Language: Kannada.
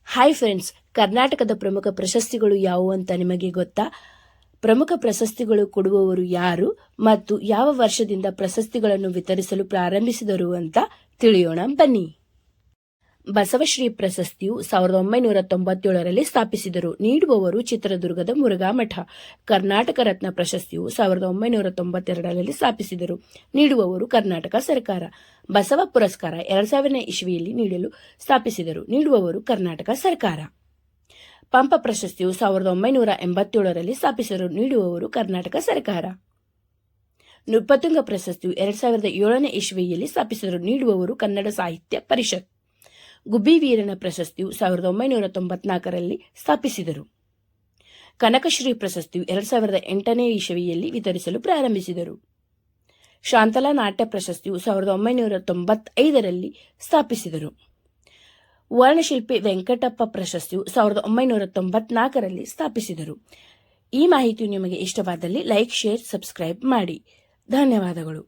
ಹಾಯ್ ಫ್ರೆಂಡ್ಸ್, ಕರ್ನಾಟಕದ ಪ್ರಮುಖ ಪ್ರಶಸ್ತಿಗಳು ಯಾವುವು ಅಂತ ನಿಮಗೆ ಗೊತ್ತಾ? ಪ್ರಮುಖ ಪ್ರಶಸ್ತಿಗಳು ಕೊಡುವವರು ಯಾರು ಮತ್ತು ಯಾವ ವರ್ಷದಿಂದ ಪ್ರಶಸ್ತಿಗಳನ್ನು ವಿತರಿಸಲು ಪ್ರಾರಂಭಿಸಿದರು ಅಂತ ತಿಳಿಯೋಣ ಬನ್ನಿ. ಬಸವಶ್ರೀ ಪ್ರಶಸ್ತಿಯು 1997ರಲ್ಲಿ ಸ್ಥಾಪಿಸಿದರು. ನೀಡುವವರು ಚಿತ್ರದುರ್ಗದ ಮುರುಘಾ ಮಠ. ಕರ್ನಾಟಕ ರತ್ನ ಪ್ರಶಸ್ತಿಯು 1992ರಲ್ಲಿ ಸ್ಥಾಪಿಸಿದರು. ನೀಡುವವರು ಕರ್ನಾಟಕ ಸರ್ಕಾರ. ಬಸವ ಪುರಸ್ಕಾರ 2000ನೇ ಇಸ್ವಿಯಲ್ಲಿ ನೀಡಲು ಸ್ಥಾಪಿಸಿದರು. ನೀಡುವವರು ಕರ್ನಾಟಕ ಸರ್ಕಾರ. ಪಂಪ ಪ್ರಶಸ್ತಿಯು 1987ರಲ್ಲಿ ಸ್ಥಾಪಿಸಿದರು. ನೀಡುವವರು ಕರ್ನಾಟಕ ಸರ್ಕಾರ. ನೃಪತುಂಗ ಪ್ರಶಸ್ತಿಯು 2007ನೇ ಇಸ್ವಿಯಲ್ಲಿ ಸ್ಥಾಪಿಸಿದರು. ನೀಡುವವರು ಕನ್ನಡ ಸಾಹಿತ್ಯ ಪರಿಷತ್. ಗುಬ್ಬಿ ವೀರನ ಪ್ರಶಸ್ತಿಯು 1994ರಲ್ಲಿ ಸ್ಥಾಪಿಸಿದರು. ಕನಕಶ್ರೀ ಪ್ರಶಸ್ತಿಯು 2008ನೇ ಇಸ್ವಿಯಲ್ಲಿ ವಿತರಿಸಲು ಪ್ರಾರಂಭಿಸಿದರು. ಶಾಂತಲಾ ನಾಟ್ಯ ಪ್ರಶಸ್ತಿಯು 1995ರಲ್ಲಿ ಸ್ಥಾಪಿಸಿದರು. ವರ್ಣಶಿಲ್ಪಿ ವೆಂಕಟಪ್ಪ ಪ್ರಶಸ್ತಿಯು 1994ರಲ್ಲಿ ಸ್ಥಾಪಿಸಿದರು. ಈ ಮಾಹಿತಿಯು ನಿಮಗೆ ಇಷ್ಟವಾದಲ್ಲಿ ಲೈಕ್, ಶೇರ್, ಸಬ್ಸ್ಕ್ರೈಬ್ ಮಾಡಿ. ಧನ್ಯವಾದಗಳು.